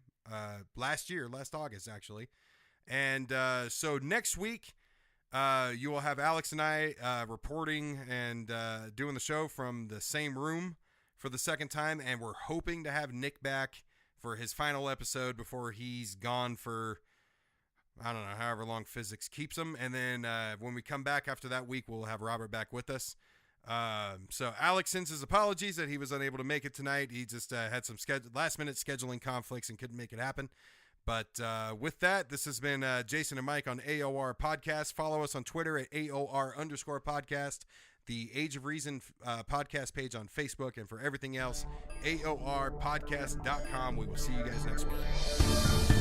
last August, actually. And so next week, you will have Alex and I reporting and doing the show from the same room for the second time. And we're hoping to have Nick back for his final episode before he's gone for, I don't know, however long physics keeps him. And then when we come back after that week, we'll have Robert back with us. So Alex sends his apologies that he was unable to make it tonight. He just had some last-minute scheduling conflicts and couldn't make it happen. But with that, this has been Jason and Mike on AOR Podcast. Follow us on Twitter at AOR_podcast, the Age of Reason podcast page on Facebook, and for everything else, AORpodcast.com. We will see you guys next week.